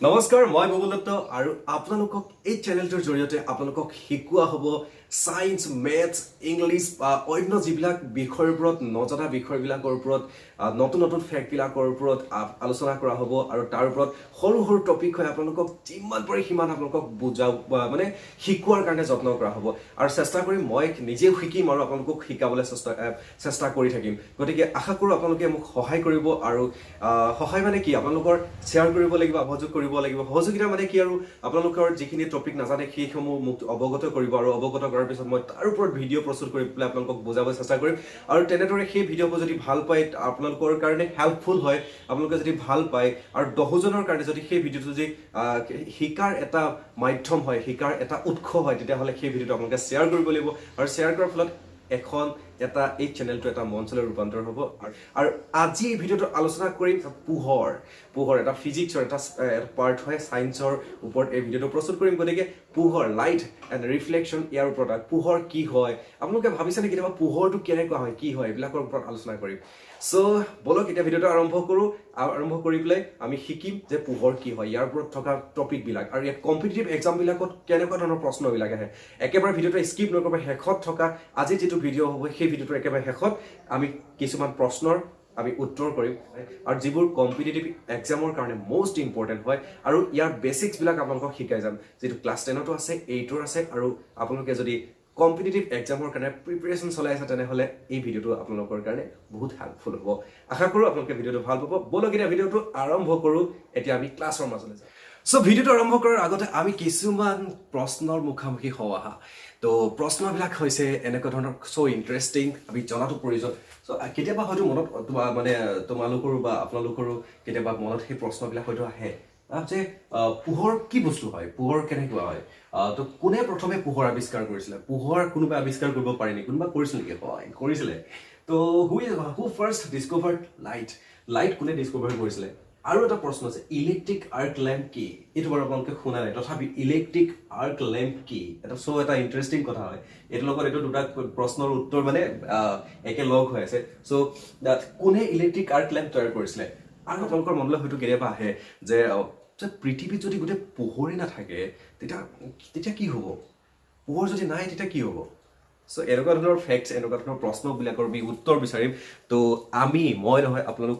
নমস্কাৰ মই ববুল দত্ত আৰু আপোনালোকক এই চেনেলটোৰ জৰিয়তে আপোনালোকক শিকোৱা হ'ব সায়েন্স মেথছ ইংলিছ বা অন্য যিবিলাক বিষয়ৰ ওপৰত নজনা বিষয়বিলাকৰ ওপৰত নতুন নতুন ফেক্টবিলাকৰ ওপৰত আলোচনা কৰা হ'ব আৰু তাৰ ওপৰত সৰু সৰু টপিক হয় আপোনালোকক যিমান পাৰে সিমান আপোনালোকক বুজাও মানে শিকোৱাৰ কাৰণে যত্ন কৰা হ'ব আৰু চেষ্টা কৰিম মই নিজেও শিকিম আৰু আপোনালোকক শিকাবলৈ চেষ্টা কৰি থাকিম গতিকে আশা কৰোঁ আপোনালোকে মোক সহায় কৰিব আৰু সহায় মানে কি আপোনালোকৰ শ্বেয়াৰ কৰিব লাগিব সহযোগ কৰিব লাগিব সহযোগিতা মানে কি আৰু আপোনালোকৰ যিখিনি টপিক নাজানে সেইসমূহ মোক অৱগত কৰিব আৰু অৱগত কৰাৰ পিছত মই তাৰ ওপৰত ভিডিঅ' প্ৰস্তুত কৰি পেলাই আপোনালোকক বুজাব চেষ্টা কৰিম আৰু তেনেদৰে সেই ভিডিঅ'বোৰ যদি ভাল পায় আপোনালোকৰ কাৰণে হেল্পফুল হয় আপোনালোকে যদি ভাল পায় আৰু 10 জনৰ কাৰণে যদি সেই ভিডিঅ'টো যদি শিকাৰ এটা মাধ্যম হয় শিকাৰ এটা উৎস হয় তেতিয়াহ'লে সেই ভিডিঅ'টো আপোনালোকে শ্বেয়াৰ কৰিব লাগিব আৰু শ্বেয়াৰ কৰাৰ ফলত এখন এই চেনেলটো এটা মঞ্চলৈ ৰূপান্তৰ হ'ব আৰু আজি এই ভিডিঅ'টো আলোচনা কৰিম পোহৰ এটা ফিজিক্সৰ এটা পাৰ্ট হয় সায়েন্সৰ ওপৰত এই ভিডিঅ'টো প্ৰস্তুত কৰিম গতিকে পোহৰ লাইট এণ্ড ৰিফ্লেকশ্যন ইয়াৰ ওপৰত পোহৰ কি হয় আপোনালোকে ভাবিছেনে কেতিয়াবা পোহৰটো কেনেকুৱা হয় কি হয় এইবিলাকৰ ওপৰত আলোচনা কৰিম সো বলক এতিয়া ভিডিঅ'টো আৰম্ভ কৰি পেলাই আমি শিকিম যে পোহৰ কি হয় ইয়াৰ ওপৰত থকা টপিকবিলাক আৰু ইয়াত কম্পিটিটিভ এক্সামবিলাকত কেনেকুৱা ধৰণৰ প্ৰশ্নবিলাক আহে একেবাৰে ভিডিঅ'টো স্কিপ নকৰিব শেষত থকা আজি যিটো ভিডিঅ' হ'ব সেই ভিডিঅ'টোৰ একেবাৰে শেষত আমি কিছুমান প্ৰশ্নৰ আমি উত্তৰ কৰিম আৰু যিবোৰ কম্পিটিটিভ এক্সামৰ কাৰণে মোষ্ট ইম্পৰ্টেণ্ট হয় আৰু ইয়াৰ বেচিক্সবিলাক আপোনালোকক শিকাই যাম যিটো ক্লাছ 10তো আছে 8ৰ আছে আৰু আপোনালোকে যদি কম্পিটিটিভ এক্সামৰ কাৰণে প্ৰিপাৰেশ্যন চলাই আছে তেনেহ'লে এই ভিডিঅ'টো আপোনালোকৰ কাৰণে বহুত হেল্পফুল হ'ব আশা কৰোঁ আপোনালোকে ভিডিঅ'টো ভাল পাব বলক এতিয়া ভিডিঅ'টো আৰম্ভ কৰোঁ এতিয়া আমি ক্লাছৰ মাজলৈ যাওঁ সো ভিডিঅ'টো আৰম্ভ কৰাৰ আগতে আমি কিছুমান প্ৰশ্নৰ মুখামুখি হওঁ আহা তো প্ৰশ্নবিলাক হৈছে এনেকুৱা ধৰণৰ সো ইণ্টাৰেষ্টিং আমি জনাটো প্ৰয়োজন সো কেতিয়াবা হয়তো মনত মানে তোমালোকৰো বা আপোনালোকৰো কেতিয়াবা মনত সেই প্ৰশ্নবিলাক হয়তো আহে যে পোহৰ কি বস্তু হয় পোহৰ কেনেকুৱা হয় তো কোনে প্ৰথমে পোহৰ আৱিষ্কাৰ কৰিছিলে পোহৰ কোনোবা আৱিষ্কাৰ কৰিব পাৰে নেকি কোনোবা কৰিছিল নেকি হয় কৰিছিলে তো হু ফাৰ্ষ্ট ডিস্কভাৰ্ড লাইট কোনে ডিস্কভাৰ কৰিছিলে আৰু এটা প্ৰশ্ন আছে ইলেক্ট্ৰিক আৰ্ক লেম্প কি এইটো বাৰু আপোনালোকে শুনা নাই তথাপি ইলেক্ট্ৰিক আৰ্ক লেম্প কি এটা ইণ্টাৰেষ্টিং কথা হয় এইটোৰ লগত এইটো দুটা প্ৰশ্নৰ উত্তৰ মানে একেলগ হৈ আছে চ' কোনে ইলেক্ট্ৰিক আৰ্ক লেম্প তৈয়াৰ কৰিছিলে আৰু আপোনালোকৰ মনলৈ হয়তো কেতিয়াবা আহে যে পৃথিৱীত যদি গোটেই পোহৰে নাথাকে তেতিয়া কি হ'ব পোহৰ যদি নাই তেতিয়া কি হ'ব সো এনেকুৱা ধৰণৰ ফেক্টছ এনেকুৱা ধৰণৰ প্ৰশ্নবিলাকৰ উত্তৰ বিচাৰিম তো মই নহয় আপোনালোক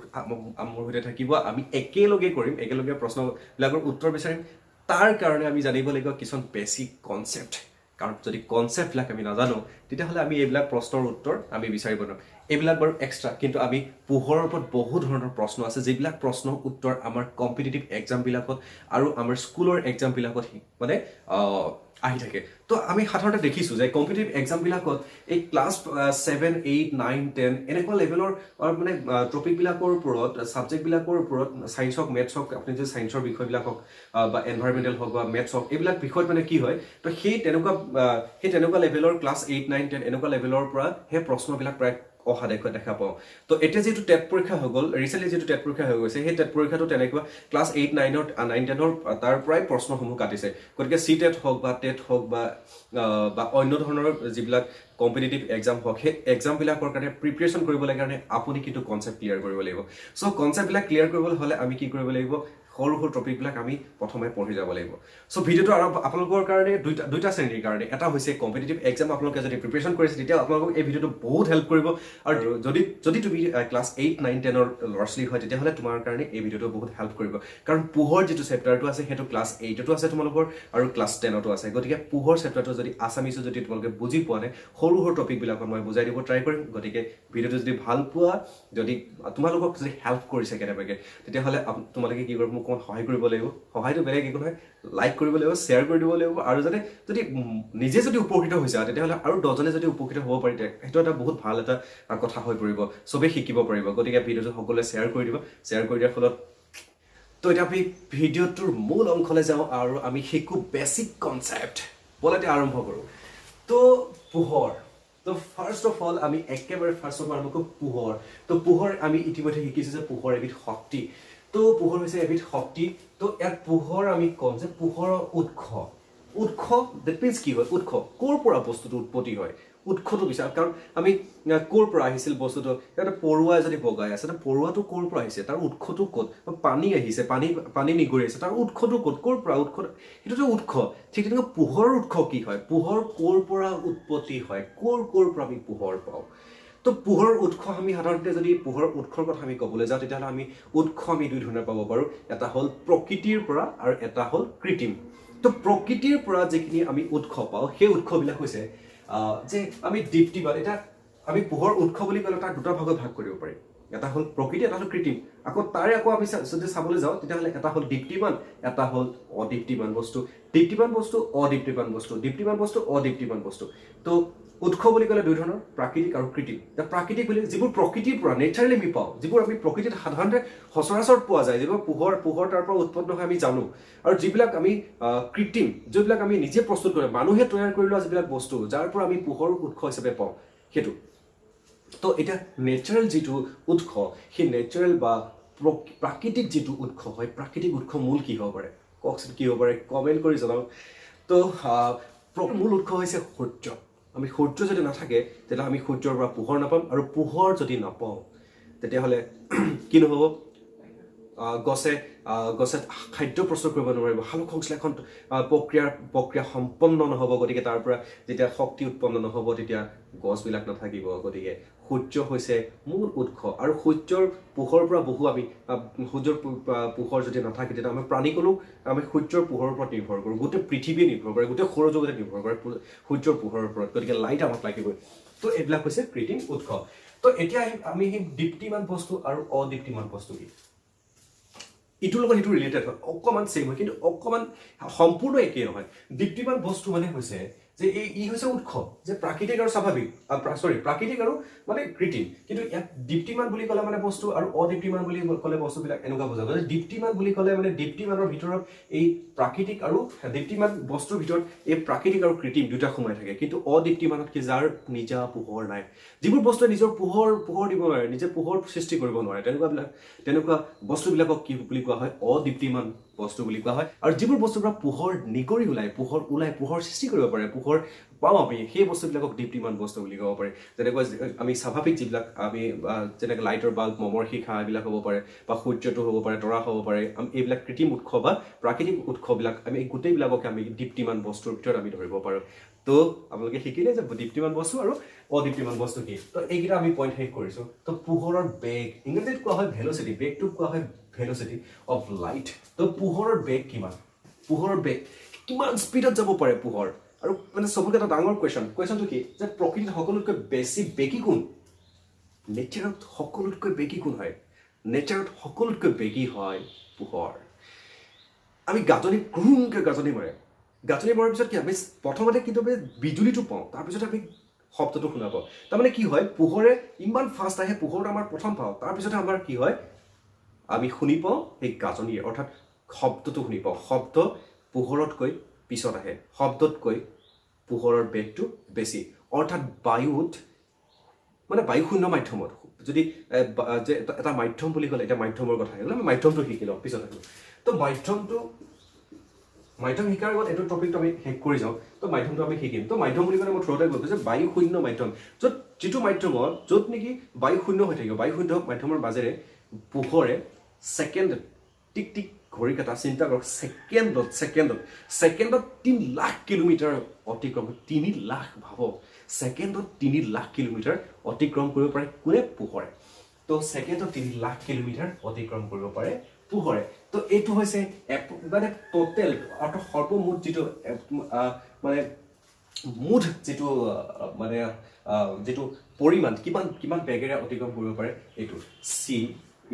মোৰ সৈতে থাকিব আমি একেলগে প্ৰশ্নবিলাকৰ উত্তৰ বিচাৰিম তাৰ কাৰণে আমি জানিব লাগিব কিছুমান বেছিক কনচেপ্ট কাৰণ যদি কনচেপ্টবিলাক আমি নাজানো তেতিয়াহ'লে আমি এইবিলাক প্ৰশ্নৰ উত্তৰ আমি বিচাৰিব নোৱাৰোঁ এইবিলাক বাৰু এক্সট্ৰা কিন্তু আমি পোহৰৰ ওপৰত বহু ধৰণৰ প্ৰশ্ন আছে যিবিলাক প্ৰশ্নৰ উত্তৰ আমাৰ কম্পিটিটিভ এক্সামবিলাকত আৰু আমাৰ স্কুলৰ এক্সামবিলাকত মানে আহি থাকে তো আমি সাধাৰণতে দেখিছোঁ যে কম্পিটিটিভ এক্সামবিলাকত এই ক্লাছ 7, 8, 9, 10 এনেকুৱা লেভেলৰ মানে টপিকবিলাকৰ ওপৰত ছাবজেক্টবিলাকৰ ওপৰত ছায়েন্স হওক মেথছ হওক আপুনি যদি ছায়েন্সৰ বিষয়বিলাক হওক বা এনভাইৰমেণ্টেল হওক বা মেথছ হওক এইবিলাক বিষয়ত মানে কি হয় তো সেই তেনেকুৱা লেভেলৰ ক্লাছ 8, 9, 10 এনেকুৱা লেভেলৰ পৰা সেই প্ৰশ্নবিলাক প্ৰায় অহা দেখা পাওঁ তো এতিয়া যিটো টেট পৰীক্ষা হৈ গ'ল ৰিচেণ্টলি যিটো টেট পৰীক্ষা হৈ গৈছে সেই টেট পৰীক্ষাটো তেনেকুৱা ক্লাছ 8, 9, 10ৰ তাৰ পৰাই প্ৰশ্নসমূহ কাটিছে গতিকে চি টেট হওক বা টেট হওক বা অন্য ধৰণৰ যিবিলাক কম্পিটিটিভ এক্সাম হওক সেই এক্সামবিলাকৰ কাৰণে প্ৰিপাৰেশ্যন কৰিবলৈ কাৰণে আপুনি কিন্তু কনচেপ্ট ক্লিয়াৰ কৰিব লাগিব চ' কনচেপ্টবিলাক ক্লিয়াৰ কৰিবলৈ হ'লে আমি কি কৰিব লাগিব সৰু সৰু টপিকবিলাক আমি প্ৰথমে পঢ়ি যাব লাগিব চ' ভিডিঅ'টো আপোনালোকৰ কাৰণে দুইটা শ্ৰেণীৰ কাৰণে এটা হৈছে কম্পিটিটিভ এক্সাম আপোনালোকে যদি প্ৰিপাৰেশ্যন কৰিছে তেতিয়া আপোনালোকক এই ভিডিঅ'টো বহুত হেল্প কৰিব আৰু যদি তুমি ক্লাছ 8, 9, 10ৰ ল'ৰা ছোৱালী হয় তেতিয়াহ'লে তোমাৰ কাৰণে এই ভিডিঅ'টো বহুত হেল্প কৰিব কাৰণ পোহৰ যিটো চেপ্টাৰটো আছে সেইটো ক্লাছ 8তো আছে তোমালোকৰ আৰু ক্লাছ 10তো আছে গতিকে পোহৰ চেপ্টাৰটো যদি আছামিছো যদি তোমালোকে বুজি পোৱা নাই সৰু টপিকবিলাকত মই বুজাই দিব ট্ৰাই কৰিম গতিকে ভিডিঅ'টো যদি ভাল পোৱা যদি তোমালোকক যদি হেল্প কৰিছে কেনেবাকৈ তেতিয়াহ'লে তোমালোকে কি কৰিব মোক অকণমান সহায় কৰিব লাগিব সহায়টো বেলেগ একো নহয় লাইক কৰিব লাগিব শ্বেয়াৰ কৰি দিব লাগিব আৰু যদি নিজে যদি উপকৃত হৈছে তেতিয়াহ'লে আৰু 10জনে যদি উপকৃত হ'ব পাৰি সেইটো এটা বহুত ভাল এটা কথা হৈ পৰিব চবেই শিকিব পাৰিব গতিকে ভিডিঅ'টো সকলোৱে শ্বেয়াৰ কৰি দিব শ্বেয়াৰ কৰি দিয়াৰ ফলত তো এতিয়া আমি ভিডিঅ'টোৰ মূল অংশলৈ যাওঁ আৰু আমি শিকোঁ বেছিক কনচেপ্ট ব'লা এতিয়া আৰম্ভ কৰোঁ তো পোহৰ তো ফাৰ্ষ্ট অফ অল আমি একেবাৰে আৰম্ভ কৰোঁ পোহৰ আমি ইতিমধ্যে শিকিছোঁ যে পোহৰ এবিধ শক্তি তো পোহৰ হৈছে এবিধ শক্তি তো ইয়াত পোহৰ আমি কওঁ যে পোহৰৰ উৎস দেট মিনছ কি হয় উৎস ক'ৰ পৰা বস্তুটো উৎপত্তি হয় উৎসটো বিচাৰ কাৰণ আমি ক'ৰ পৰা আহিছিল বস্তুটো এটা পৰুৱা যদি বগাই আছে তাৰ পৰুৱাটো ক'ৰ পৰা আহিছে তাৰ উৎসটো ক'ত পানী আহিছে পানী নিগৰি আছে তাৰ উৎসটো ক'ৰ পৰা উৎস সেইটোতো উৎস ঠিক তেনেকৈ পোহৰৰ উৎস কি হয় পোহৰ ক'ৰ পৰা উৎপত্তি হয় ক'ৰ পৰা আমি পোহৰ পাওঁ তো পোহৰৰ উৎস আমি সাধাৰণতে যদি পোহৰৰ উৎসৰ কথা আমি ক'বলৈ যাওঁ তেতিয়াহ'লে আমি উৎস আমি দুই ধৰণে পাব পাৰোঁ এটা হ'ল প্ৰকৃতিৰ পৰা আৰু এটা হ'ল কৃত্ৰিম তো প্ৰকৃতিৰ পৰা যিখিনি আমি উৎস পাওঁ সেই উৎসবিলাক হৈছে যে আমি দীপ্তিবান এটা আমি পোহৰ উৎস বুলি ক'লে তাক দুটা ভাগত ভাগ কৰিব পাৰিম এটা হ'ল প্ৰকৃতি এটা হ'ল কৃত্ৰিম আকৌ আমি যদি চাবলৈ যাওঁ তেতিয়াহ'লে এটা হ'ল দীপ্তিবান এটা হ'ল অদীপ্তিবান বস্তু দীপ্তিবান বস্তু অদীপ্তিবান বস্তু দীপ্তিবান বস্তু অদীপ্তিবান বস্তু তো উৎস বুলি ক'লে দুই ধৰণৰ প্ৰাকৃতিক আৰু কৃত্ৰিম প্ৰাকৃতিক বুলি যিবোৰ প্ৰকৃতিৰ পৰা নেচাৰেলি আমি পাওঁ যিবোৰ আমি প্ৰকৃতিত সাধাৰণতে সচৰাচৰ পোৱা যায় যিবোৰ পোহৰ তাৰ পৰা উৎপন্ন হয় আমি জানো আৰু যিবিলাক আমি কৃত্ৰিম যিবিলাক আমি নিজে প্ৰস্তুত কৰে মানুহে তৈয়াৰ কৰি লোৱা যিবিলাক বস্তু যাৰ পৰা আমি পোহৰ উৎস হিচাপে পাওঁ সেইটো তো এতিয়া নেচাৰেল যিটো উৎস সেই নেচাৰেল বা প্ৰাকৃতিক যিটো উৎস হয় প্ৰাকৃতিক উৎস মূল কি হ'ব পাৰে কওকচোন কি হ'ব পাৰে কমেণ্ট কৰি জনাওক তো মূল উৎস হৈছে সূৰ্য আমি সূৰ্য যদি নাথাকে তেতিয়াহ'লে আমি সূৰ্যৰ পৰা পোহৰ নাপাম আৰু পোহৰ যদি নাপাওঁ তেতিয়াহ'লে কি নহ'ব গছে খাদ্য প্ৰস্তুত কৰিব নোৱাৰিব সালোক সংশ্লেষণ প্ৰক্ৰিয়া সম্পন্ন নহ'ব গতিকে তাৰ পৰা যেতিয়া শক্তি উৎপন্ন নহ'ব তেতিয়া গছবিলাক নাথাকিব গতিকে সূৰ্য হৈছে মূল উৎস আৰু সূৰ্যৰ পোহৰৰ পৰা বহু আমি সূৰ্যৰ পোহৰ যদি নাথাকে তেতিয়া আমি প্ৰাণীকণো আমি সূৰ্যৰ পোহৰৰ ওপৰত নিৰ্ভৰ কৰোঁ গোটেই পৃথিৱীয়ে নিৰ্ভৰ কৰে গোটেই সৌৰজগতে নিৰ্ভৰ কৰে সূৰ্যৰ পোহৰৰ ওপৰত গতিকে লাইট আমাক লাগিবই তো এইবিলাক হৈছে কৃত্ৰিম উৎস তো এতিয়া আমি সেই দীপ্তিমান বস্তু আৰু অদীপ্তিমান বস্তু কি ইটোৰ লগত ইটো ৰিলেটেড হয় অকণমান ছেম হয় কিন্তু অকণমান সম্পূৰ্ণ একেই নহয় দীপ্তিমান বস্তু মানে হৈছে যে ই হৈছে উৎস যে প্ৰাকৃতিক আৰু স্বাভাৱিক প্ৰাকৃতিক আৰু মানে কৃত্ৰিম কিন্তু ইয়াত দীপ্তিমান বুলি ক'লে মানে বস্তু আৰু অদীপ্তিমান বুলি ক'লে বস্তুবিলাক এনেকুৱা বুজা যায় দীপ্তিমান বুলি ক'লে মানে দীপ্তিমানৰ ভিতৰত এই প্ৰাকৃতিক আৰু দীপ্তিমান বস্তুৰ ভিতৰত এই প্ৰাকৃতিক আৰু কৃত্ৰিম দুটা সোমাই থাকে কিন্তু অদীপ্তিমানত কি যাৰ নিজা পোহৰ নাই যিবোৰ বস্তুৱে নিজৰ পোহৰ দিব নোৱাৰে নিজে পোহৰ সৃষ্টি কৰিব নোৱাৰে তেনেকুৱা বস্তুবিলাকক কি বুলি কোৱা হয় অদীপ্তিমান বস্তু বুলি কোৱা হয় আৰু যিবোৰ বস্তুৰ পৰা পোহৰ নিগৰি পোহৰ সৃষ্টি কৰিব পাৰে পোহৰ পাওঁ আমি সেই বস্তুবিলাকক দীপ্তিমান বস্তু বুলি ক'ব পাৰি যেনেকৈ আমি স্বাভাৱিক যিবিলাক আমি যেনেকৈ লাইটৰ বাল্ব মমৰ শিখা এইবিলাক হ'ব পাৰে বা সূৰ্যটো হ'ব পাৰে তৰা হ'ব পাৰে এইবিলাক কৃত্ৰিম উৎস বা প্ৰাকৃতিক উৎসবিলাক আমি এই গোটেইবিলাককে আমি দীপ্তিমান বস্তুৰ ভিতৰত আমি ধৰিব পাৰোঁ তো আপোনালোকে শিকিলে যে দীপ্তিমান বস্তু আৰু অদীপ্তিমান বস্তু কি তো এইকেইটা আমি পইণ্ট শেষ কৰিছোঁ তো পোহৰৰ বেগ ইংৰাজীত কোৱা হয় ভেলচিটি বেগটোক কোৱা হয় ভেলচিটি অফ লাইট তো পোহৰৰ বেগ কিমান স্পীডত যাব পাৰে পোহৰ আৰু মানে চবকে এটা ডাঙৰ কুৱেশ্যনটো কি যে প্ৰকৃতিত সকলোতকৈ বেছি বেগী কোন নেচাৰত সকলোতকৈ বেগী কোন হয় নেচাৰত সকলোতকৈ বেগী হয় পোহৰ আমি ক্ৰুংকৈ গাজনি মৰাৰ পিছত কি আমি প্ৰথমতে কিন্তু বিজুলীটো পাওঁ তাৰপিছত আমি শব্দটো শুনা পাওঁ তাৰমানে কি হয় পোহৰে ইমান ফাষ্ট আহে পোহৰটো আমাৰ প্ৰথম পাওঁ তাৰপিছতে আমাৰ কি হয় আমি শুনি পাওঁ সেই গাজনিৰ অৰ্থাৎ শব্দটো শুনি পাওঁ শব্দ পোহৰতকৈ পিছত আহে শব্দতকৈ পোহৰৰ বেগটো বেছি অৰ্থাৎ বায়ুত মানে বায়ুশূন্য মাধ্যমত যদি যে এটা মাধ্যম বুলি ক'লে এতিয়া মাধ্যমৰ কথা আহিলে আমি মাধ্যমটো শিকি লওঁ পিছত আহিলোঁ তো মাধ্যম শিকাৰ আগত এইটো টপিকটো আমি শেষ কৰি যাওঁ তো মাধ্যমটো আমি শিকিম তো মাধ্যম বুলি ক'লে মই থ্ৰতে কৈছোঁ যে বায়ুশূন্য মাধ্যম যিটো মাধ্যমত য'ত নেকি বায়ুশূন্য হৈ থাকিব বায়ুশূন্য মাধ্যমৰ মাজেৰে পোহৰে ছেকেণ্ডত টিক টিক ঘড়ী কাটা চিন্তা কৰক ছেকেণ্ডত 3 লাখ কিলোমিটাৰ অতিক্ৰম 3 লাখ ভাবক ছেকেণ্ডত 3 লাখ কিলোমিটাৰ অতিক্ৰম কৰিব পাৰে কোনে পোহৰে তো ছেকেণ্ডত 3 লাখ কিলোমিটাৰ অতিক্ৰম কৰিব পাৰে পোহৰে তো এইটো হৈছে মানে টোটেল অৰ্থাৎ সৰ্বমুঠ যিটো মানে মুঠ যিটো মানে যিটো পৰিমাণ কিমান বেগেৰে অতিক্ৰম কৰিব পাৰে এইটো C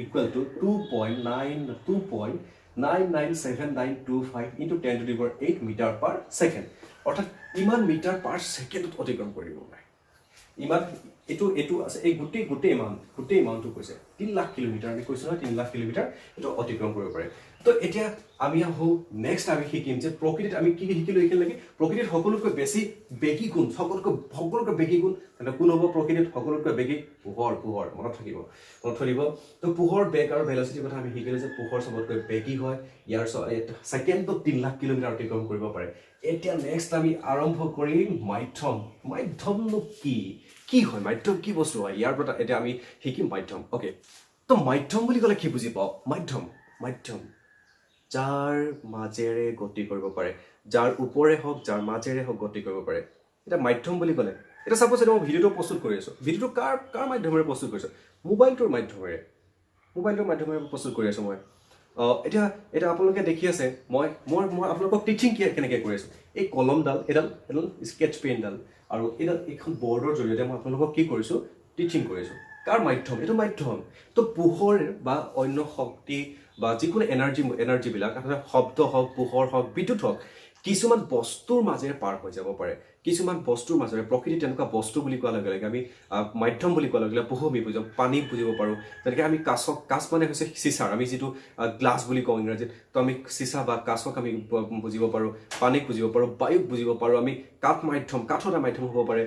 equal to 2.997925 into 10 to the power 8 meter per second অৰ্থাৎ ইমান মিটাৰ পাৰ ছেকেণ্ডত অতিক্ৰম কৰিব পাৰে ইমান এইটো আছে এই গোটেই ইমাউণ্টটো কৈছে 3 লাখ কিলোমিটাৰ আমি কৈছো না 3 লাখ কিলোমিটাৰ এটো অতিক্ৰম কৰিব পাৰে তো এতিয়া আমি আহো নেক্সট আমি শিকিম যে প্ৰকৃতিত আমি কি শিকিলো একেলগে প্ৰকৃতিত সকলোতকৈ বেছি বেগী কোন সকলোতকৈ বেগী কোন মানে কোন হ'ব প্ৰকৃতিত সকলোতকৈ বেগী পোহৰ মনত থাকিব তো পোহৰ বেগ আৰু ভেলোচিটিৰ কথা আমি শিকিলো যে পোহৰ সবতকৈ বেগী হয় ইয়াৰ সেকেণ্ডত 3 লাখ কিলোমিটাৰ অতিক্ৰম কৰিব পাৰে এতিয়া নেক্সট আমি আৰম্ভ কৰিম মাধ্যমনো কি হয় মাধ্যম কি বস্তু হয় ইয়াৰ পৰা এটা আমি শিকিম মাধ্যম ওকে তো মাধ্যম বুলি ক'লে কি বুজি পাও মাধ্যম যাৰ মাজেৰে গতি কৰিব পাৰে যাৰ ওপৰে হওক যাৰ মাজেৰে হওক গতি কৰিব পাৰে এটা মাধ্যম বুলি ক'লে এটা সাপোজ এটা মই ভিডিওটো প্ৰস্তুত কৰি আছো ভিডিওটো কাৰ মাধ্যমেৰে প্ৰস্তুত কৰিছো মোবাইলটোৰ মাধ্যমেৰে প্ৰস্তুত কৰি আছো মই এটা আপোনালোকে দেখি আছে মই আপোনালোকক টিচিং কেনেকৈ কৰি আছো এই কলমডাল এডাল স্কেচ পেনডাল আৰু এইখন বৰ্ডৰ জৰিয়তে মই আপোনালোকক কি কৰিছো টিচিং কৰিছো কাৰ মাধ্যম এইটো মাধ্যম তো পোহৰ বা অন্য শক্তি বা যিকোনো এনাৰ্জি বিলাক শব্দ হওক পোহৰ হওক বিদ্যুৎ হওক কিছুমান বস্তুৰ মাজেৰে পাৰ হৈ যাব পাৰে কিছুমান বস্তুৰ মাজেৰে প্ৰকৃতি তেনেকুৱা বস্তু বুলি কোৱাৰ লগে লগে আমি মাধ্যম বুলি কোৱাৰ লগে লগে বহু আমি বুজিব পানী বুজিব পাৰোঁ যেনেকৈ আমি কাঁচ মানে হৈছে চিচাৰ আমি যিটো গ্লাছ বুলি কওঁ ইংৰাজীত তো আমি চিচা বা কাঁচক আমি বুজিব পাৰোঁ পানীক বুজিব পাৰোঁ বায়ুক বুজিব পাৰোঁ আমি কাঠ এটা মাধ্যম হ'ব পাৰে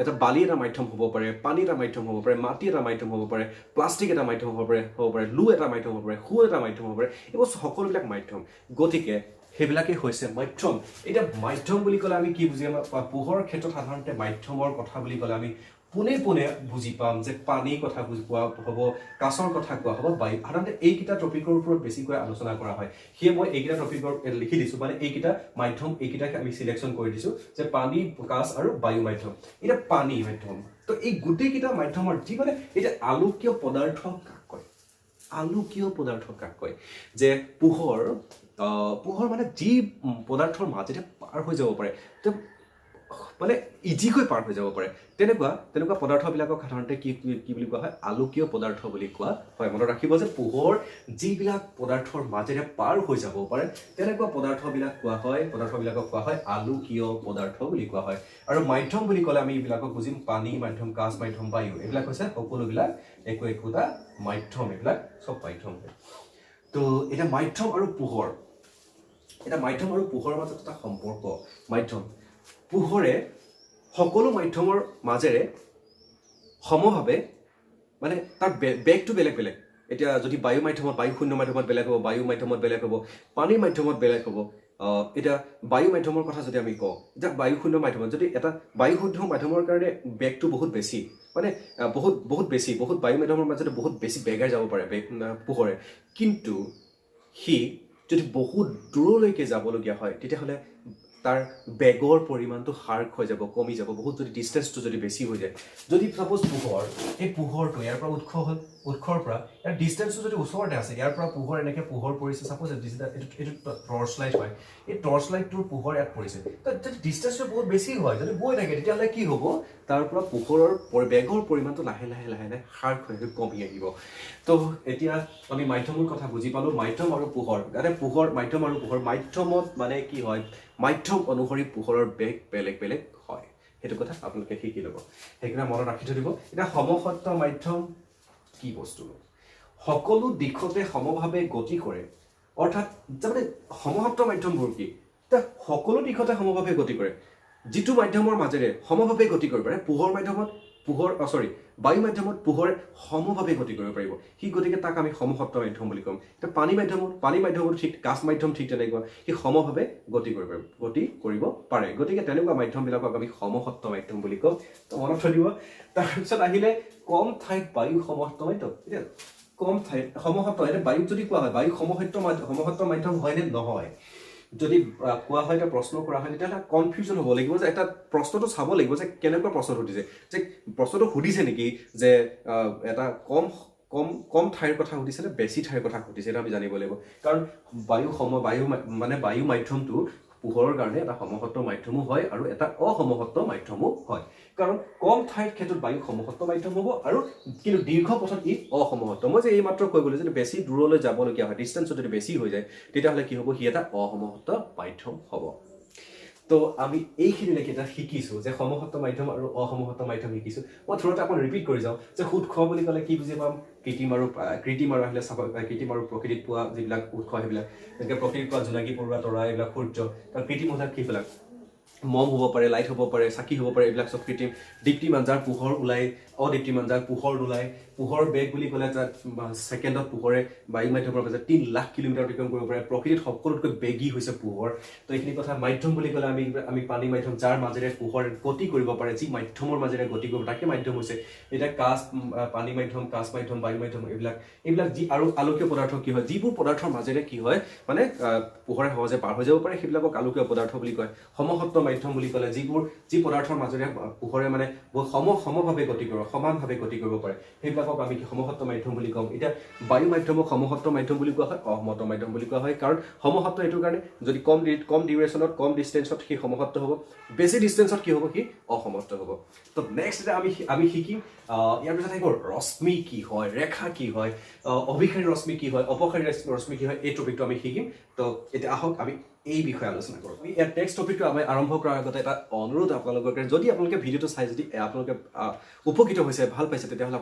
এটা বালি এটা মাধ্যম হ'ব পাৰে পানী এটা মাধ্যম হ'ব পাৰে মাটি এটা মাধ্যম হ'ব পাৰে প্লাষ্টিক এটা মাধ্যম হ'ব পাৰে লো এটা মাধ্যম হ'ব পাৰে শু এটা মাধ্যম হ'ব পাৰে এই বস্তু সকলোবিলাক মাধ্যম গতিকে সেইবিলাকেই হৈছে মাধ্যম এতিয়া মাধ্যম বুলি ক'লে আমি কি বুজি পোহৰৰ ক্ষেত্ৰত সাধাৰণতে মাধ্যমৰ কথা বুলি ক'লে আমি পোনে বুজি পাম যে পানীৰ কথা বুজি পোৱা হ'ব কাঁচৰ কথা কোৱা হ'ব বায়ু সাধাৰণতে এইকেইটা টপিকৰ ওপৰত বেছিকৈ আলোচনা কৰা হয় সেয়ে মই এইকেইটা টপিকৰ লিখি দিছোঁ মানে এইকেইটা মাধ্যম এইকেইটাকে আমি চিলেকশ্যন কৰি দিছোঁ যে পানী কাঁচ আৰু বায়ু মাধ্যম এতিয়া পানী মাধ্যম তো এই গোটেইকেইটা মাধ্যমৰ যি মানে এতিয়া আলোকীয় পদাৰ্থ কাক কয় যে পোহৰ মানে যি পদাৰ্থৰ মাজেৰে পাৰ হৈ যাব পাৰে মানে ইজিকৈ পাৰ হৈ যাব পাৰে তেনেকুৱা পদাৰ্থবিলাকক সাধাৰণতে কি বুলি কোৱা হয় আলোকীয় পদাৰ্থ বুলি কোৱা হয় মনত ৰাখিব যে পোহৰ যিবিলাক পদাৰ্থৰ মাজেৰে পাৰ হৈ যাব পাৰে তেনেকুৱা পদাৰ্থবিলাকক কোৱা হয় আলোকীয় পদাৰ্থ বুলি কোৱা হয় আৰু মাধ্যম বুলি ক'লে আমি এইবিলাকক বুজিম পানী মাধ্যম কাঁচ মাধ্যম বায়ু এইবিলাক হৈছে সকলোবিলাক একোটা মাধ্যম এইবিলাক চব মাধ্যম হয় তো এটা মাধ্যম আৰু পোহৰৰ মাজত এটা সম্পৰ্ক পোহৰে সকলো মাধ্যমৰ মাজেৰে সমভাৱে মানে তাৰ বেগটো বেলেগ এতিয়া যদি বায়ু মাধ্যমত বায়ু শূন্য মাধ্যমত বেলেগ হ'ব বায়ু মাধ্যমত বেলেগ হ'ব পানীৰ মাধ্যমত বেলেগ হ'ব এতিয়া বায়ু মাধ্যমৰ কথা যদি আমি কওঁ এতিয়া বায়ু শূন্য মাধ্যমত যদি এটা বায়ু শুদ্ধ মাধ্যমৰ কাৰণে বেগটো বহুত বেছি মানে বহুত বেছি বায়ু মাধ্যমৰ মাজতে বহুত বেছি বেগাই যাব পাৰে পোহৰে কিন্তু সি যদি বহুত দূৰলৈকে যাবলগীয়া হয় তেতিয়াহ'লে তাৰ বেগৰ পৰিমাণটো হ্ৰাস হৈ যাব কমি যাব বহুত যদি ডিষ্টেন্সটো যদি বেছি হৈ যায় যদি সাপোজ পোহৰটো ইয়াৰ পৰা উৎসৰ পৰা ইয়াৰ ডিষ্টেন্সটো যদি ওচৰতে আছে ইয়াৰ পৰা পোহৰ পৰিছে সাপোজ এইটো টৰ্চ লাইট হয় এই টৰ্চ লাইটটোৰ পোহৰ ইয়াত পৰিছে যদি ডিষ্টেন্সটো বহুত বেছি হয় যদি গৈ থাকে তেতিয়াহ'লে কি হ'ব তাৰ পৰা পোহৰৰ বেগৰ পৰিমাণটো লাহে হ্ৰাস হৈ কমি আহিব তো এতিয়া আমি মাধ্যমৰ কথা বুজি পালোঁ মাধ্যম আৰু পোহৰ মাধ্যমত মানে কি হয় মাধ্যম অনুসৰি পোহৰৰ বেগ বেলেগ হয় সেইটো কথা আপোনালোকে শিকি ল'ব সেইকাৰণে মনত ৰাখি থৈ দিব এতিয়া সমসত্ব মাধ্যম কি বস্তু সকলো দিশতে সমভাৱে গতি কৰে অৰ্থাৎ মানে সমসত্ব মাধ্যমবোৰ কি সকলো দিশতে সমভাৱে গতি কৰে যিটো মাধ্যমৰ মাজেৰে সমভাৱে গতি কৰিব পাৰে বায়ু মাধ্যমত পোহৰে সমভাৱে গতি কৰিব পাৰিব সি গতিকে তাক আমি সমসত্ব মাধ্যম বুলি ক'ম এতিয়া পানী মাধ্যমত ঠিক কাঁচ মাধ্যম ঠিক তেনেকুৱা সি সমভাৱে গতি কৰিব পাৰে গতিকে তেনেকুৱা মাধ্যমবিলাকক আমি সমসত্ব মাধ্যম বুলি ক'ম তো মনত থৈ দিব তাৰপিছত আহিলে কম ঠাইত বায়ু সমসত্ব মাধ্যম এতিয়া কম ঠাইত সমসত্ব এতিয়া বায়ুক যদি কোৱা হয় বায়ু সমসত্ব মাধ্যম হয় নে নহয় যদি কোৱা হয় এটা প্ৰশ্ন কৰা হয় তেতিয়াহ'লে কনফিউজন হ'ব লাগিব যে এটা প্ৰশ্নটো চাব লাগিব যে কেনেকুৱা প্ৰশ্ন সুধিছে যে প্ৰশ্নটো সুধিছে নেকি যে এটা কম ঠাইৰ কথা সুধিছে নে বেছি ঠাইৰ কথা সুধিছে এটা আমি জানিব লাগিব কাৰণ বায়ু মাধ্যমটো পোহৰৰ কাৰণে এটা সমসত্ব মাধ্যমো হয় আৰু এটা অসমসত্ব মাধ্যমো হয় কাৰণ কম ঠাইৰ ক্ষেত্ৰত বায়ু সমসত্ব মাধ্যম হ'ব আৰু কিন্তু দীৰ্ঘ পথত ই অসমসত্ব মই যে এই মাত্ৰ কৈ গ'লো যদি বেছি দূৰলৈ যাবলগীয়া হয় ডিষ্টেন্স যদি বেছি হৈ যায় তেতিয়াহ'লে কি হ'ব সি এটা অসমসত্ব মাধ্যম হ'ব তো আমি এইখিনিলৈকে এটা শিকিছোঁ যে সমসত্ব মাধ্যম আৰু অসমসত্ব মাধ্যম শিকিছোঁ মই থ্ৰুতে অকণ ৰিপিট কৰি যাওঁ যে উৎস বুলি ক'লে কি বুজি পাম কৃত্ৰিম আৰু আহিলে কৃত্ৰিম আৰু প্ৰকৃতিত পোৱা যিবিলাক উৎস সেইবিলাক যেনেকৈ প্ৰকৃতিত পোৱা জোনাকী পৰুৱা তৰা এইবিলাক সূৰ্য কাৰণ কৃত্ৰিম উৎস কিবিলাক মম হ'ব পাৰে লাইট হ'ব পাৰে চাকি হ'ব পাৰে এইবিলাক চব কৃত্ৰিম দীপ্তিমান যাৰ পোহৰ ওলায় অদীপ্তিমান যাৰ পোহৰ নোলায় পোহৰ বেগ বুলি ক'লে তাত ছেকেণ্ডত পোহৰে বায়ু মাধ্যমৰ মাজত 3 লাখ কিলোমিটাৰ অতিক্ৰম কৰিব পাৰে প্ৰকৃতিত সকলোতকৈ বেগী হৈছে পোহৰ তো এইখিনি কথা মাধ্যম বুলি ক'লে আমি পানী মাধ্যম যাৰ মাজেৰে পোহৰ গতি কৰিব পাৰে যি মাধ্যমৰ মাজেৰে গতি কৰিব তাকে মাধ্যম হৈছে এতিয়া কাঁচ পানী মাধ্যম কাঁচ মাধ্যম বায়ু মাধ্যম এইবিলাক যি আৰু আলোকীয় পদাৰ্থ কি হয় যিবোৰ পদাৰ্থৰ মাজেৰে কি হয় মানে পোহৰে সহজে পাৰ হৈ যাব পাৰে সেইবিলাকক আলোকীয় পদাৰ্থ বুলি কয় সমসত্ব মাধ্যম বুলি ক'লে যি পদাৰ্থৰ মাজেৰে পোহৰে মানে সমভাৱে গতি কৰিব সমানভাৱে গতি কৰিব পাৰে সেইবিলাকক আমি সমসত্ব মাধ্যম বুলি কওঁ এতিয়া বায়ু মাধ্যমক সমসত্ব মাধ্যম বুলি কোৱা হয় অসমত্ব মাধ্যম বুলি কোৱা হয় কাৰণ সমসত্ব এইটো কাৰণে যদি কম ডিউৰেশ্যনত কম ডিষ্টেঞ্চত সি সমসত্ব হ'ব বেছি ডিষ্টেঞ্চত কি হ'ব সি অসমত্ব হ'ব তো নেক্সট এটা আমি শিকিম ইয়াৰ পিছত আহিব ৰশ্মি কি হয় ৰেখা কি হয় অভিসাৰী ৰশ্মি কি হয় অপসাৰী ৰশ্মি কি হয় এই টপিকটো আমি শিকিম তো এতিয়া আহক আমি এই বিষয়ে আলোচনা কৰোঁ ইয়াৰ নেক্সট টপিকটো আমি আৰম্ভ কৰাৰ আগতে এটা অনুৰোধ আপোনালোকৰ কাৰণে যদি আপোনালোকে ভিডিঅ'টো চাই যদি আপোনালোকে উপকৃত হৈছে ভাল পাইছে তেতিয়াহ'লে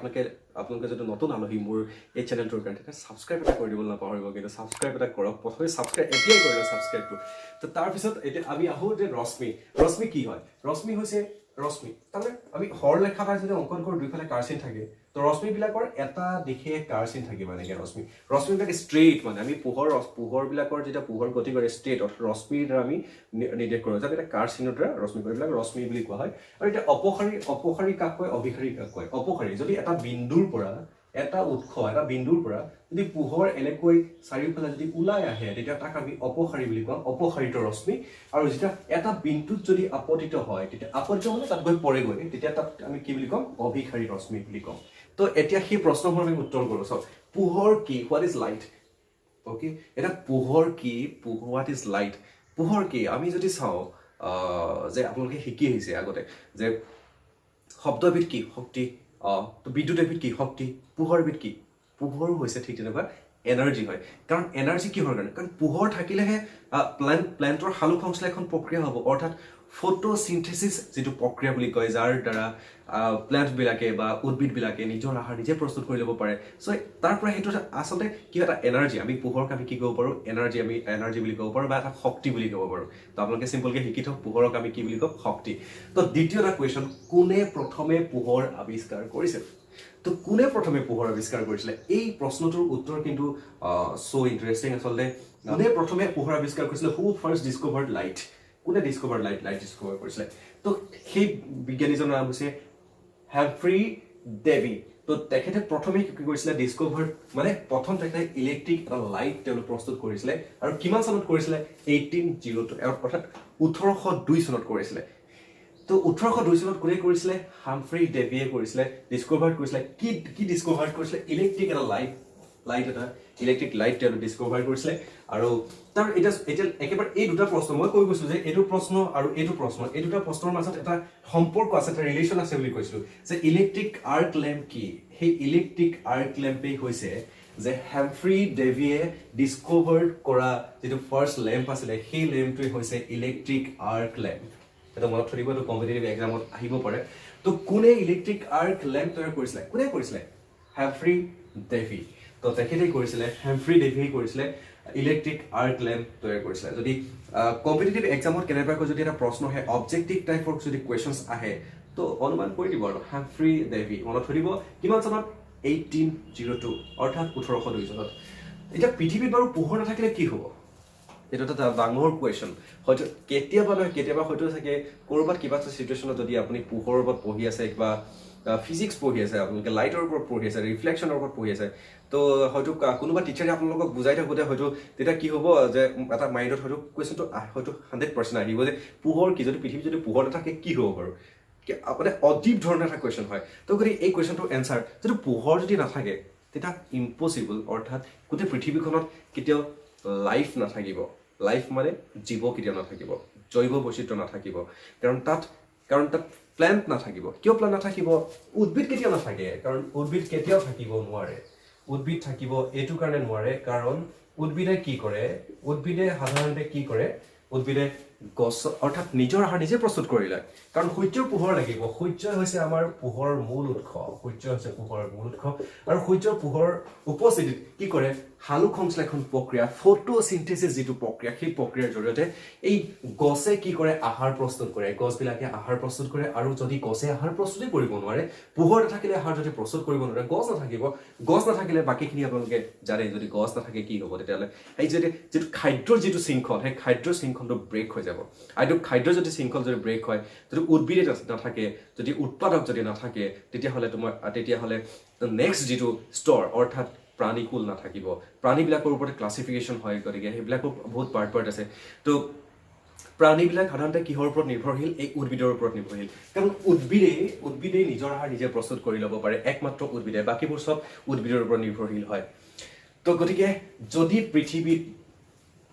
আপোনালোকে যদি নতুন আলহী মোৰ এই চেনেলটোৰ কাৰণে তেতিয়া ছাবস্ক্ৰাইব এটা কৰি দিবলৈ নাপাহৰিব কিন্তু ছাবস্ক্ৰাইব এটা কৰক প্ৰথমে ছাবস্ক্ৰাইব এতিয়াই কৰি লওক ছাবস্ক্ৰাইবটো তো তাৰপিছত এতিয়া আমি আহোঁ যে ৰশ্মি কি হয় ৰশ্মি হৈছে ৰশ্মি তাৰমানে আমি হৰলেখা এটা যদি অংকন কৰোঁ দুইফালে কাৰচিন থাকে তো ৰশ্মিবিলাকৰ এটা দিশে কাৰচিন থাকিব এনেকৈ ৰশ্মিবিলাক ষ্ট্ৰেইট মানে আমি পোহৰবিলাকৰ যেতিয়া পোহৰ গতি কৰে ষ্ট্ৰেইট ৰশ্মিৰ দ্বাৰা আমি নিৰ্দেশ কৰোঁ যাতে এটা কাৰচিনৰ দ্বাৰা ৰশ্মি এইবিলাক ৰশ্মি বুলি কোৱা হয় আৰু এতিয়া অপসাৰী কাক কয় অভিসাৰী কাক কয় অপসাৰী যদি এটা বিন্দুৰ পৰা এটা উৎস এটা বিন্দুৰ পৰা যদি পোহৰ এনেকৈ চাৰিওফালে যদি ওলাই আহে তেতিয়া তাক আমি অপসাৰী বুলি কওঁ অপসাৰিত ৰশ্মি আৰু যেতিয়া এটা বিন্দুত যদি আপতিত হয় তেতিয়া আপতিত মানে তাত গৈ পৰেগৈ তেতিয়া তাক আমি কি বুলি কওঁ অভিসাৰী ৰশ্মি বুলি কওঁ তো এতিয়া সেই প্ৰশ্নবোৰ আমি উত্তৰ কৰোঁ চাওক পোহৰ কি হোৱাট ইজ লাইট অ'কে এটা পোহৰ কি হোৱাট ইজ লাইট পোহৰ কি আমি যদি চাওঁ যে আপোনালোকে শিকি আহিছে আগতে যে শব্দ এবিধ কি শক্তি তো বিদ্যুৎ এবিধ কি শক্তি পোহৰ এবিধ কি পোহৰ হৈছে ঠিক তেনেকুৱা এনাৰ্জি হয় কাৰণ এনাৰ্জি কিহৰ কাৰণে কাৰণ পোহৰ থাকিলেহে প্লেণ্টৰ সালোক সংশ্লেষণ প্ৰক্ৰিয়া হ'ব অৰ্থাৎ ফটোচিন্থেসিস যিটো প্ৰক্ৰিয়া বুলি কয় যাৰ দ্বাৰা প্লেণ্টবিলাকে বা উদ্ভিদবিলাকে নিজৰ আহাৰ নিজে প্ৰস্তুত কৰি ল'ব পাৰে চ' তাৰ পৰা সেইটো আচলতে কি এটা এনাৰ্জি আমি পোহৰক আমি কি ক'ব পাৰোঁ এনাৰ্জি বুলি ক'ব পাৰোঁ বা এটা শক্তি বুলি ক'ব পাৰোঁ তো আপোনালোকে চিম্পলকৈ শিকি থওক পোহৰক আমি কি বুলি কওঁ শক্তি তো দ্বিতীয় এটা কুৱেশ্যন কোনে প্ৰথমে পোহৰ আৱিষ্কাৰ কৰিছিল তো কোনে প্ৰথমে পোহৰ আৱিষ্কাৰ কৰিছিলে এই প্ৰশ্নটোৰ উত্তৰ কিন্তু চ' ইণ্টাৰেষ্টিং আচলতে কোনে প্ৰথমে পোহৰ আৱিষ্কাৰ কৰিছিলে হু ফাৰ্ষ্ট ডিস্কভাৰ্ড লাইট কোনে ডিস্কভাৰ্ড লাইট ডিস্কভাৰ কৰিছিলে তো সেই বিজ্ঞানীজনৰ নাম হৈছে হেমফ্ৰী ডেভি তো তেখেতে প্ৰথমে কি কৰিছিলে ডিস্কভাৰ্ড মানে প্ৰথম তেখেতে ইলেক্ট্ৰিক এটা লাইট তেওঁলোক প্ৰস্তুত কৰিছিলে আৰু কিমান চনত কৰিছিলে 1802 অৰ্থাৎ 1802 চনত কৰিছিলে তো 1802 চনত কোনে কৰিছিলে হামফ্ৰী ডেভিয়ে কৰিছিলে ডিস্কভাৰ্ড কৰিছিলে কি ডিস্কভাৰ্ড কৰিছিলে ইলেক্ট্ৰিক এটা ইলেক্ট্ৰিক লাইট তেওঁলোক ডিস্কভাৰ কৰিছিলে আৰু তাৰ এতিয়া একেবাৰে এই দুটা প্ৰশ্ন মই কৈ গৈছো যে এইটো প্ৰশ্ন আৰু এইটো প্ৰশ্ন এই দুটা প্ৰশ্নৰ মাজত এটা সম্পৰ্ক আছে এটা ৰিলেশ্যন আছে বুলি কৈছিলো যে ইলেক্ট্ৰিক আৰ্ক লেম্প কি সেই ইলেক্ট্ৰিক আৰ্ক লেম্পেই হৈছে যে হেমফ্ৰী ডেভিয়ে ডিস্কভাৰ কৰা যিটো ফাৰ্ষ্ট লেম্প আছিলে সেই লেম্পটোৱে হৈছে ইলেক্ট্ৰিক আৰ্ক লেম্প এটা মনত থৈ দিব এইটো কম্পিটিটিভ এক্সামত আহিব পাৰে তো কোনে ইলেক্ট্ৰিক আৰ্ক লেম্প তৈয়াৰ কৰিছিলে কোনে কৰিছিলে হেমফ্ৰী ডেভি তো তেখেতে কৰিছিলে হেমফ্ৰী ডেভিয়ে কৰিছিলে ইলেক্ট্ৰিক আৰ্ক লেম্প তৈয়াৰ কৰিছিলে যদি কম্পিটিটিভ এক্সামত কেনেবাকৈ যদি এটা প্ৰশ্ন আহে অবজেক্টিভ টাইপৰ যদি কুৱেশ্যনছ আহে তো অনুমান কৰি দিব আৰু হেমফ্ৰী ডেভি মনত থৈ দিব কিমান চনত 1802 অৰ্থাৎ 1802 চনত এতিয়া পৃথিৱীত বাৰু পোহৰ নাথাকিলে কি হ'ব এইটো এটা ডাঙৰ কুৱেশ্যন হয়তো কেতিয়াবা হয়তো চাগে ক'ৰবাত কিবা এটা চিটুৱেশ্যনত যদি আপুনি পোহৰৰ ওপৰত পঢ়ি আছে বা ফিজিক্স পঢ়ি আছে আপোনালোকে লাইটৰ ওপৰত পঢ়ি আছে ৰিফ্লেকশ্যনৰ ওপৰত পঢ়ি আছে তো হয়তো কোনোবা টিচাৰে আপোনালোকক বুজাই থাকোঁতে হয়তো তেতিয়া কি হ'ব যে এটা মাইণ্ডত হয়তো কুৱেশ্যনটো হয়তো 100% আহিব যে পোহৰ কি যদি পৃথিৱীত যদি পোহৰ নাথাকে কি হ'ব বাৰু মানে অদ্ভুত ধৰণৰ এটা কুৱেশ্যন হয় তো গতিকে এই কুৱেশ্যনটোৰ এনচাৰ যদি পোহৰ যদি নাথাকে তেতিয়া ইম্পচিবল অৰ্থাৎ গোটেই পৃথিৱীখনত কেতিয়াও লাইফ নাথাকিব লাইফ মানে জীৱ কেতিয়াও নাথাকিব জৈৱ বৈচিত্ৰ্য নাথাকিব কাৰণ তাত প্লেণ্ট নাথাকিব কিয় প্লেণ্ট নাথাকিব উদ্ভিদ কেতিয়াও নাথাকে কাৰণ উদ্ভিদ কেতিয়াও থাকিব নোৱাৰে উদ্ভিদ থাকিব এইটো কাৰণে নোৱাৰে কাৰণ উদ্ভিদে কি কৰে উদ্ভিদে সাধাৰণতে কি কৰে উদ্ভিদে গছ অৰ্থাৎ নিজৰ আহাৰ নিজে প্ৰস্তুত কৰি লয় কাৰণ সূৰ্যৰ পোহৰ লাগিব সূৰ্য হৈছে আমাৰ পোহৰৰ মূল উৎস সূৰ্য হৈছে পোহৰৰ মূল উৎস আৰু সূৰ্যৰ পোহৰৰ উপস্থিতিত কি কৰে হালুক সংশ্লেষণ প্ৰক্ৰিয়া ফটোচিন্থেসিস যেটো প্ৰক্ৰিয়া সেই প্ৰক্ৰিয়াৰ জৰিয়তে এই গছে কি কৰে আহাৰ প্ৰস্তুত কৰে গছবিলাকে আহাৰ প্ৰস্তুত কৰে আৰু যদি গছে আহাৰ প্ৰস্তুত কৰিব নোৱাৰে পোহৰ নাথাকিলে আহাৰ যদি প্ৰস্তুত কৰিব নোৱাৰে গছ নাথাকিলে বাকিখিনি আপোনালোকে জানে যদি গছ নাথাকে কি হ'ব তেতিয়ালে এই যেটো খাদ্যৰ যেটো শৃংখল সেই খাদ্যৰ শৃংখলটো ব্ৰেক হৈ যাব আৰু খাদ্যৰ যদি শৃংখল যদি ব্ৰেক হয় যদি উদ্ভিদ নাথাকে যদি উৎপাদক যদি নাথাকে তেতিয়াহলে নেক্সট যেটো ষ্টৰ অৰ্থাৎ প্ৰাণীকুল নাথাকিব প্ৰাণীবিলাকৰ ওপৰত ক্লাসিফিকেশন হয় গতিকে সেইবিলাকৰ বহুত পাৰ্ট আছে তো প্ৰাণীবিলাক সাধাৰণতে কিহৰ ওপৰত নিৰ্ভৰশীল এই উদ্ভিদৰ ওপৰত নিৰ্ভৰশীল কাৰণ উদ্ভিদে নিজৰ আহাৰ নিজে প্ৰস্তুত কৰি ল'ব পাৰে একমাত্ৰ উদ্ভিদে বাকিবোৰ সব উদ্ভিদৰ ওপৰত নিৰ্ভৰশীল হয় তো গতিকে যদি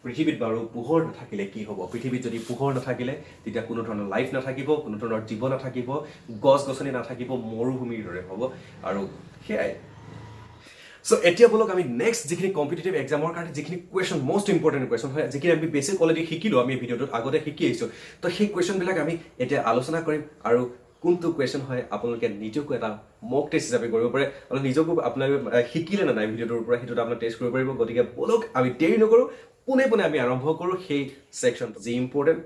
পৃথিৱীত বাৰু পোহৰ নাথাকিলে কি হ'ব পৃথিৱীত যদি পোহৰ নাথাকিলে তেতিয়া কোনো ধৰণৰ লাইফ নাথাকিব কোনো ধৰণৰ জীৱ নাথাকিব গছ-গছনি নাথাকিব মৰুভূমিৰ দৰে হ'ব আৰু হেয়াই So এতিয়া বলক আমি নেক্সট যিখিনি কম্পিটিটিভ এক্সামৰ কাৰণে যিখিনি কোৱেশ্চন মোস্ট ইম্পৰ্টেন্ট কোৱেশ্চন হয় যিখিনি আমি বেসিক অলৰেডি শিকিলো আমি ভিডিওটোত আগতে শিকি আহিছো তো সেই কোৱেশ্চন বিলাক আমি এতিয়া আলোচনা কৰিম আৰু কোনটো কোৱেশ্চন হয় আপোনালোকে নিজকে এটা মক টেষ্ট হিচাপে কৰিব পাৰে আৰু নিজকে আপোনালোকে শিকিলে না নাই ভিডিওটোৰ পৰা হেতুত আপোনালোকে টেষ্ট কৰিব পাৰিব গতিকে বলক আমি দেৰি নকৰো পুনে আমি আৰম্ভ কৰো সেই সেকশন যি ইম্পৰ্টেন্ট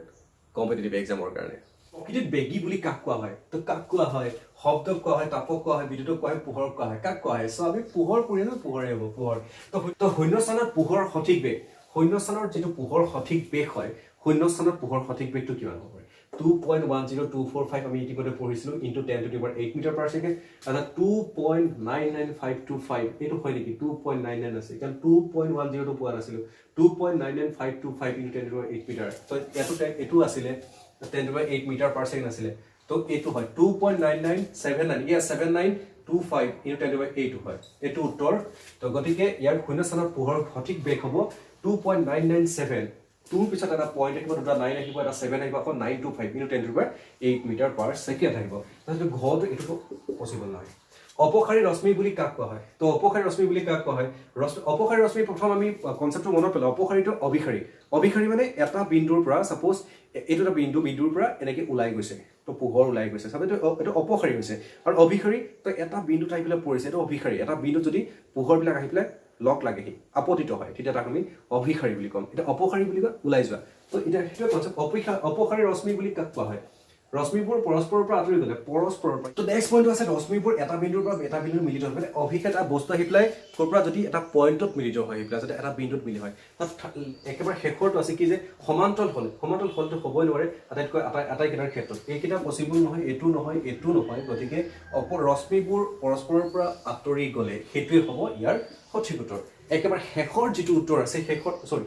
কম্পিটিটিভ এক্সামৰ কাৰণে প্ৰকৃতিত বেগী বুলি কাক কোৱা হয় তো কাক কোৱা হয় শব্দক কোৱা হয় তাপক কোৱা হয় বিদ্যুতক কোৱা হয় পোহৰক কোৱা হয় কাক কোৱা হয় সো আমি পোহৰ পৰিনো পোহৰে হ'ব পোহৰ তো শূন্যস্থানত পোহৰ সঠিক বেগ শূন্যস্থানৰ যেটো পোহৰ সঠিক বেগ হয় শূন্যস্থানত পোহৰ সঠিক বেগটো কিমান হ'ব 2.10245 আমি ইতিমধ্যে পঢ়িছিলো into 10 to the power 8 metre per second আৰু 2.99525 এটো হয় নেকি 2.99 আছে কাৰণ 2.10 টো পোৱা নাছিল 2.99525 into 10 to the power 8 metre তো এটো আছিল 10 to the power 8 metre per second আছিল তো এটো হয় 2.9979 ইয়া 7925 ইনটু 10 to the power 8 হয় এটো উত্তৰ তো গতিকে ইয়াৰ শূন্যস্থানত পোহৰ সঠিক বেগ হ'ব 2.997 2 পিছত এটা পয়েন্ট আহিব দুটা 9 আহিব এটা 7 আহিব আকৌ 925 into 10 to the power 8 metre per second আহিব তাহলে ঘৰটো এটো পসিবল নহয় অপকাৰী ৰশ্মি বুলি কাক কোৱা হয় তো অপকাৰী ৰশ্মি বুলি কাক কোৱা হয় অপকাৰী ৰশ্মি প্ৰথম আমি কনসেপ্টটো মনত পেলাও অপকাৰীটো অবিকাৰী মানে এটা বিন্দুৰ পৰা সাপোজ এটো এটা বিন্দুৰ পৰা এনেকে ওলাই গৈছে তো পোহৰ ওলাই গৈছে সাবেটো এটো অপকাৰী হৈছে আৰু অবিকাৰী তো এটা বিন্দু টাইপ পেলাই পৰিছে এটো অবিকাৰী এটা বিন্দু যদি পোহৰ বিলাক আহি পেলাই লক লাগেহি আপতিত হয় তেতিয়া তাক আমি অভিকাৰী বুলি কম এটা অপকাৰী বুলি কয় ওলাই যোৱা তো এটা হেটো কনসেপ্ট অপকাৰী ৰশ্মি বুলি কাক কোৱা হয় ৰশ্মিবোৰ পৰস্পৰৰ পৰা আঁতৰি গলে পৰস্পৰৰ পৰা তো নেক্সট পইণ্ট আছে ৰশ্মিবোৰ এটা বিন্দুৰ পৰা এটা বিন্দুত মিলিত হয় মানে অভিক্ষেপ এটা বস্তু আহি পেলাই ক'ৰ পৰা যদি এটা পইণ্টত মিলিত হয় আহি পেলাই যদি এটা বিন্দুত মিলি হয় তাত একেবাৰে শেষৰটো আছে কি যে সমান্তৰাল হলটো হ'বই নোৱাৰে আটাইতকৈ আটাইকেইটাৰ ক্ষেত্ৰত এইকেইটা পসিবল নহয় এটো নহয় গতিকে ৰশ্মিবোৰ পৰস্পৰৰ পৰা আঁতৰি গলে হেতুৱে হ'ব ইয়াৰ সঠিক উত্তৰ একেবাৰে শেষৰ যেটো উত্তৰ আছে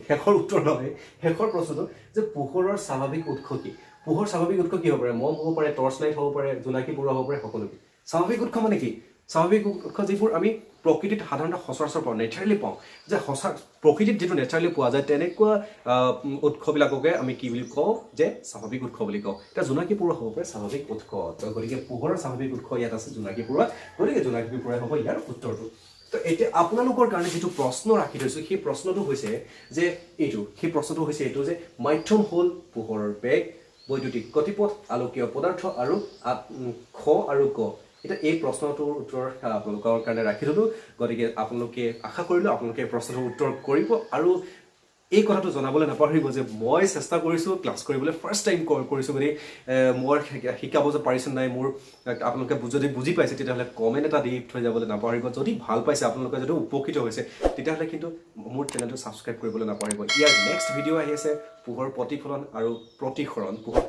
শেষৰ উত্তৰ নহয় শেষৰ প্ৰশ্নটো যে পোহৰৰ স্বাভাৱিক উৎস কি পোহৰ স্বাভাৱিক উৎস কি হ'ব পাৰে মম হ'ব পাৰে টৰ্চ লাইট হ'ব পাৰে জোনাকী পৰুৱা হ'ব পাৰে সকলো স্বাভাৱিক উৎস মানে কি স্বাভাৱিক উৎস যিবোৰ আমি প্ৰকৃতিত সাধাৰণতে সচৰাচৰ পাওঁ নেচাৰেলি পাওঁ যে প্ৰকৃতিত যেটো নেচাৰেলি পোৱা যায় তেনেকুৱা উৎসবিলাককে আমি কি বুলি কওঁ যে স্বাভাৱিক উৎস বুলি কওঁ এটা জোনাকী পৰুৱা হ'ব পাৰে স্বাভাৱিক উৎস গতিকে পোহৰৰ স্বাভাৱিক উৎস ইয়াত আছে জোনাকী পৰুৱা গতিকে জোনাকী পৰুৱা হ'ব ইয়াৰ উত্তৰটো তো এতিয়া আপোনালোকৰ কাৰণে যেটো প্ৰশ্ন ৰাখি থৈছো সেই প্ৰশ্নটো হৈছে যে এইটো যে মাধ্যম হ'ল পোহৰৰ বেগ বৈদ্যুতিক গতিপথ আলোকীয় পদাৰ্থ আৰু খ আৰু গ এটা এই প্ৰশ্নটোৰ উত্তৰ আপোনালোকৰ কাৰণে ৰাখি থলো গতিকে আপোনালোকে আশা কৰিলো আপোনালোকে প্ৰশ্নটোৰ উত্তৰ কৰিব আৰু এই কথাটো জনাবলৈ নাপাহৰিব যে মই চেষ্টা কৰিছো ক্লাস কৰিবলৈ ফাৰ্স্ট টাইম কৰিছো মানে মই শিকাব যে পাৰিছ নাই মোৰ আপোনালোকে যদি বুজি পাইছে তেতিয়াহলে কমেন্ট এটা দি থৈ যাবলৈ নাপাহৰিব যদি ভাল পাইছে আপোনালোকে যদি উপকৃত হৈছে তেতিয়াহলে কিন্তু মোৰ চেনেলটো সাবস্ক্ৰাইব কৰিবলৈ নাপাহৰিব ইয়াৰ নেক্সট ভিডিও আহি আছে পোহৰ প্ৰতিফলন আৰু প্ৰতিসৰণ পোহৰ